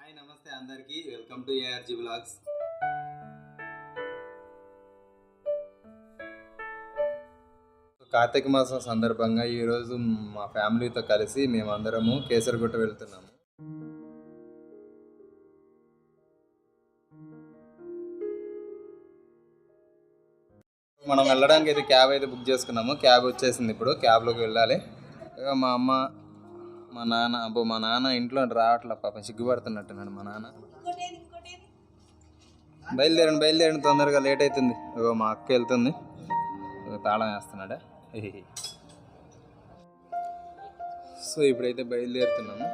Hi నమస్తే అందరికీ, welcome to ARG blogs. Karthika మాసం సందర్భంగా ఈరోజు మా ఫ్యామిలీతో కలిసి మేమందరము కేసరగుట్ట వెళ్తున్నాము. మనం వెళ్ళడానికి అయితే క్యాబ్ అయితే బుక్ చేసుకున్నాము. క్యాబ్ వచ్చేసింది, ఇప్పుడు క్యాబ్లోకి వెళ్ళాలి. మా అమ్మ మా నాన్న ఇంట్లో రావట్లే, పాపం సిగ్గుపడుతున్నట్టున్నాడు మా నాన్న. బయలుదేరండి తొందరగా, లేట్ అవుతుంది. మా అక్క వెళ్తుంది, తాళం వేస్తున్నాడా. సో ఇప్పుడైతే బయలుదేరుతున్నాము.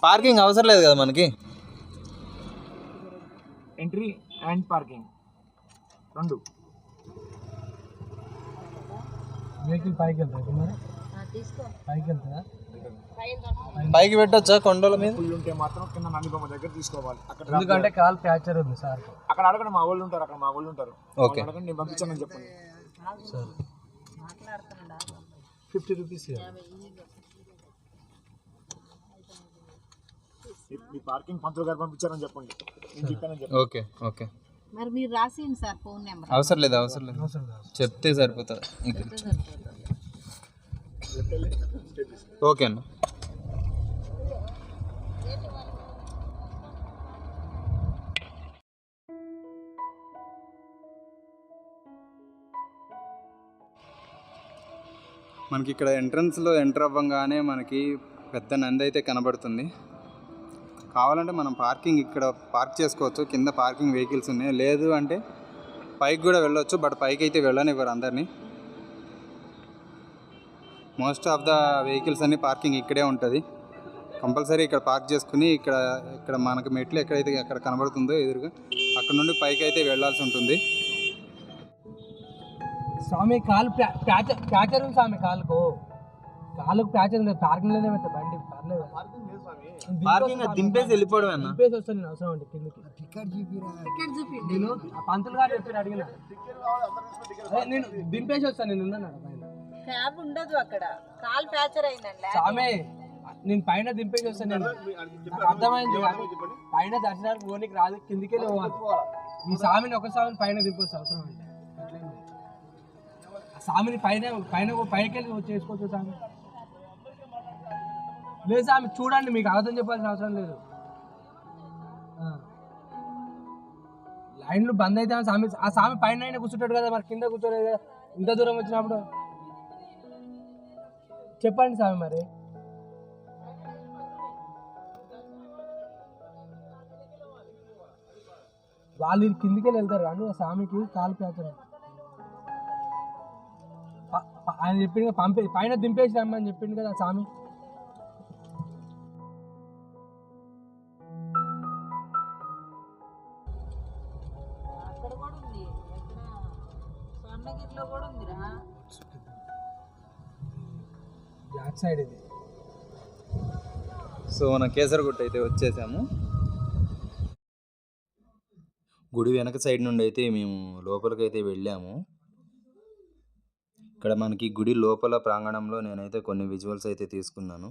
పార్కింగ్ అవసరం లేదు కదా మనకి. ఎంట్రీ అండ్ పార్కింగ్ రెండు. వెహికల్ పైకి వెళ్తుందా? పైకి పెట్టొచ్చా కొండల మీద? ఉంటే మాత్రం కింద నందిబొమ్మ దగ్గర తీసుకోవాలి. అక్కడ ఎందుకంటే కాల్ ఫ్రాక్చర్ ఉంది సార్. అక్కడ అడగండి, మా వాళ్ళు ఉంటారు. ఓకే, అడగండి, నేను పంపించానని చెప్పండి. 50 రూపీస్. మీ పార్కింగ్ పంతులు గారు పంపించారని చెప్పండి. Okay okay. మరి మీరు రాసేయండి సార్ ఫోన్ నెంబర్. అవసరం లేదు చెప్తే సరిపోతుంది. ఓకే అన్న. మనకి ఇక్కడ ఎంట్రన్స్లో ఎంటర్ అవ్వగానే మనకి పెద్ద నంది అయితే కనబడుతుంది. కావాలంటే మనం పార్కింగ్ ఇక్కడ పార్క్ చేసుకోవచ్చు. కింద పార్కింగ్ వెహికల్స్ ఉన్నాయి. లేదు అంటే పైకి కూడా వెళ్ళొచ్చు, బట్ పైకి అయితే వెళ్ళనివ్వరు అందరినీ. మోస్ట్ ఆఫ్ ద వెహికల్స్ అన్ని పార్కింగ్ ఇక్కడే ఉంటుంది. కంపల్సరీ ఇక్కడ పార్క్ చేసుకుని ఇక్కడ మనకు మెట్లు ఎక్కడైతే అక్కడ కనబడుతుందో ఎదురుగా, అక్కడ నుండి పైకి అయితే వెళ్ళాల్సి ఉంటుంది. స్వామి కాలు ప్యాచర్ ఉంది స్వామి, కాలుకు ప్యాచర్ ఉంది. పార్కింగ్ లోనే పెడతా బండి, పర్లేదు. పార్కింగ్ దింపేసి వెళ్ళిపోవడం అన్న. దింపేసి వస్తాను నేను, అవసరం అంటే కిందకి. నేను పంతులు గారు చెప్పి అడిగిన, నేను దింపేసి వస్తాను. నేను ఉన్నాను క్యాబ్ ఉండదు అక్కడ, కాల్ ఫ్రాక్చర్ అయిందండి స్వామి. నేను పైన దింపేసి వస్తాను. నేను అర్థమైంది, పైన దర్శనానికి పోనీకి రాదు, కిందికి పోవాలి. ఈ స్వామిని ఒక స్వామిని పైన దింపొచ్చు అవసరం అంటే. స్వామిని పైకి వెళ్ళి చేసుకోవచ్చు స్వామి. లేదు స్వామి, చూడండి, మీకు అర్థం చెప్పాల్సిన అవసరం లేదు. లైన్లు బంద్ అయితే స్వామి, ఆ స్వామి పైన అయినా కూర్చుంటాడు కదా, మరి కింద కూర్చోలేదు కదా. ఇంత దూరం వచ్చినప్పుడు చెప్పండి స్వామి. మరి వాళ్ళు కిందికి వెళ్తారు కానీ ఆ స్వామికి కాలు ప్యాచర్. ఆయన చెప్పింది పైన దింపేసి రమ్మని చెప్పింది కదా స్వామి. బ్యాక్ సైడ్ ఇది. సో మన కేసరగుట్ట అయితే వచ్చేసాము. గుడి వెనక సైడ్ నుండి అయితే మేము లోపలికైతే వెళ్ళాము. ఇక్కడ మనకి గుడి లోపల ప్రాంగణంలో నేనైతే కొన్ని విజువల్స్ అయితే తీసుకున్నాను.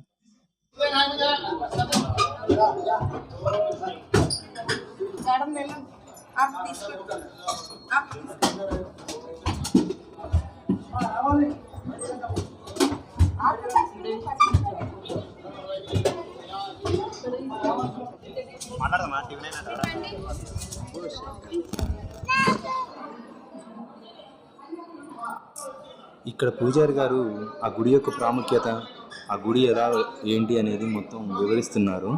ఇక్కడ పూజారి గారు ఆ గుడి యొక్క ప్రాముఖ్యత, ఆ గుడి ఎలా ఏంటి అనేది మొత్తం వివరిస్తున్నారు.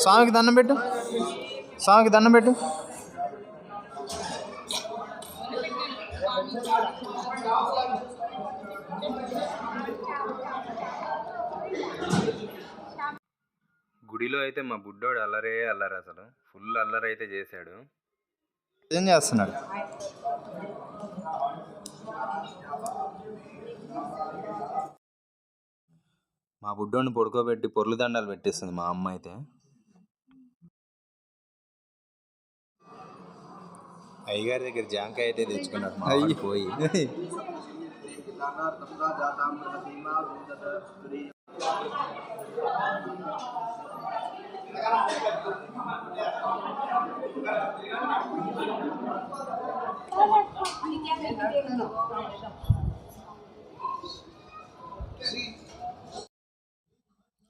స్వామికి దండం పెట్టు, స్వామికి దండం పెట్టు. గుడిలో అయితే మా బుడ్డోడు అల్లరే అల్లరి, అసలు ఫుల్ అల్లరి అయితే చేశాడు. ఏం చేస్తున్నాడు? మా బుడ్డోడిని పడుకోబెట్టి పొర్లు దండాలు పెట్టిస్తుంది మా అమ్మ అయితే. అయ్యగారి దగ్గర జాంకాయ అయితే తెచ్చుకున్నాడు మా వాడు పోయి.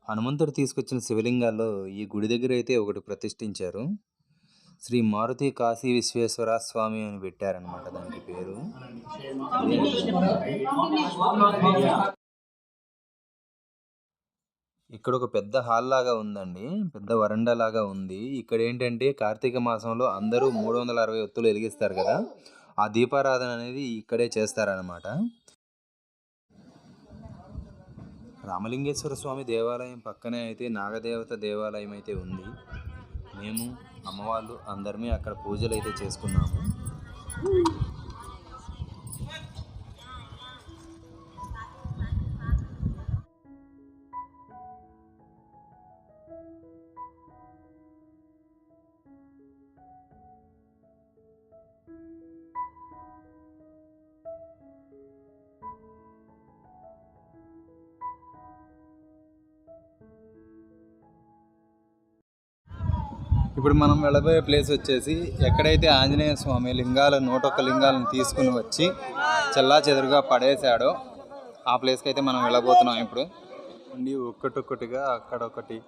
హనుమంతుడు తీసుకొచ్చిన శివలింగాల్లో ఈ గుడి దగ్గర అయితే ఒకటి ప్రతిష్ఠించారు. శ్రీ మారుతి కాశీ విశ్వేశ్వర స్వామి అని పెట్టారనమాట దానికి పేరు. ఇక్కడ ఒక పెద్ద హాల్ లాగా ఉందండి, పెద్ద వరండా లాగా ఉంది. ఇక్కడ ఏంటంటే కార్తీక మాసంలో అందరూ 360 ఒత్తులు వెలిగిస్తారు కదా, ఆ దీపారాధన అనేది ఇక్కడే చేస్తారనమాట. రామలింగేశ్వర స్వామి దేవాలయం పక్కనే అయితే నాగదేవత దేవాలయం అయితే ఉంది. మేము అమ్మవాళ్ళు అందరమే అక్కడ పూజలు అయితే చేసుకున్నాము. ఇప్పుడు మనం వెళ్ళబోయే ప్లేస్ వచ్చేసి ఎక్కడైతే ఆంజనేయ స్వామి 101 లింగాలను తీసుకుని వచ్చి చెల్లా చెదురుగా పడేశాడో ఆ ప్లేస్కి అయితే మనం వెళ్ళబోతున్నాం ఇప్పుడు. అండి ఒక్కటొక్కటిగా అక్కడొకటి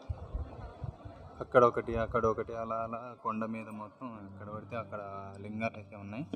అక్కడొకటి అలా అలా కొండ మీద మొత్తం ఎక్కడ పడితే అక్కడ లింగాలు అయితే ఉన్నాయి.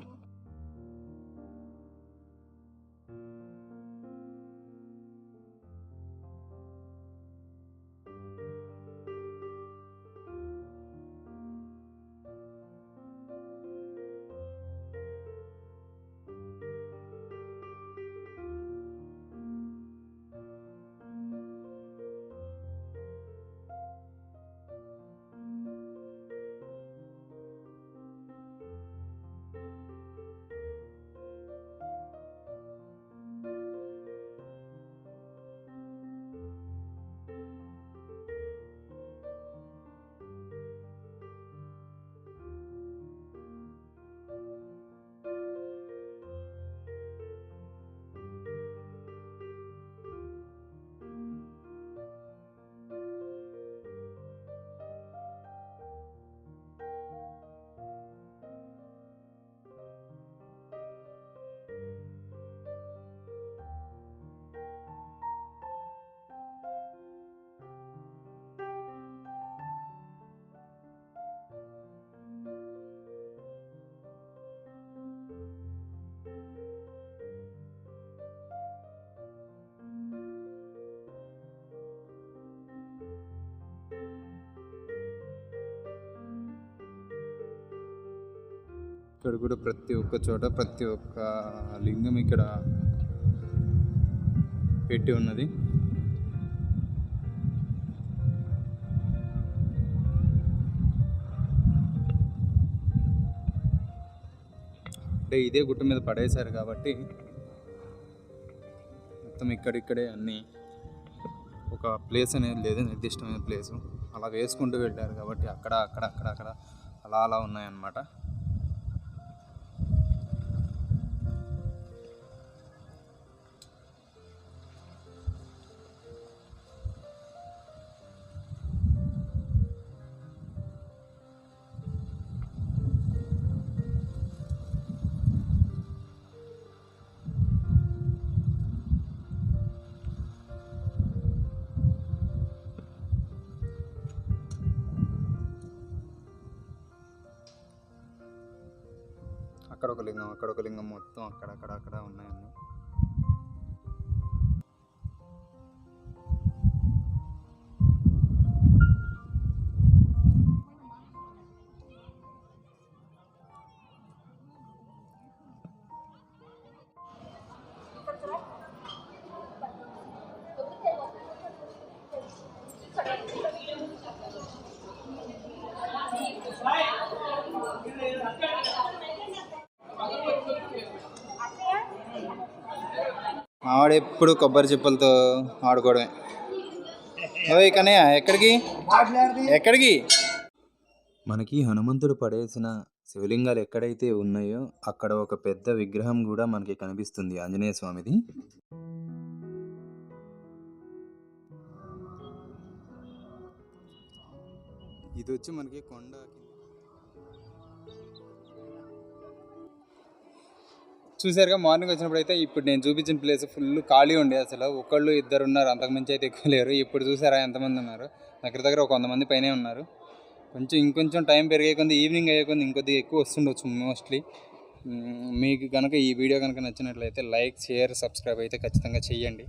ఇక్కడ కూడా ప్రతి ఒక్క చోట ప్రతి ఒక్క లింగం ఇక్కడ పెట్టి ఉన్నది. అంటే ఇదే గుట్ట మీద పడేశారు కాబట్టి మొత్తం ఇక్కడిక్కడే అన్నీ, ఒక ప్లేస్ అనేది లేదు నిర్దిష్టమైన ప్లేసు. అలా వేసుకుంటూ వెళ్ళారు కాబట్టి అక్కడ అక్కడ అక్కడ అక్కడ అలా అలా ఉన్నాయన్నమాట. అక్కడ ఒక లింగం మొత్తం అక్కడ ఉన్నాయండి. మావాడు ఎప్పుడు కొబ్బరి చిప్పలతో ఆడుకోవడమే. ఓయ్ కన్నయ్య, ఎక్కడికి మనకి హనుమంతుడు పడేసిన శివలింగాలు ఎక్కడైతే ఉన్నాయో అక్కడ ఒక పెద్ద విగ్రహం కూడా మనకి కనిపిస్తుంది, ఆంజనేయ స్వామిది. ఇది వచ్చి మనకి కొండ చూసారుగా. మార్నింగ్ వచ్చినప్పుడు అయితే ఇప్పుడు నేను చూపించిన ప్లేస్ ఫుల్ ఖాళీ ఉండే, అసలు ఒకళ్ళు ఇద్దరు ఉన్నారు, అంతకుమించి అయితే ఎక్కువ లేరు. ఇప్పుడు చూసారా ఎంతమంది ఉన్నారు, దగ్గర ఒక 100 మంది పైనే ఉన్నారు. ఇంకొంచెం టైం పెరిగే కొద్ది, ఈవినింగ్ అయ్యే కొద్ది ఇంకొద్దిగా ఎక్కువ వస్తుండొచ్చు మోస్ట్లీ. మీకు కనుక ఈ వీడియో కనుక నచ్చినట్లయితే లైక్, షేర్, సబ్స్క్రైబ్ అయితే ఖచ్చితంగా చెయ్యండి.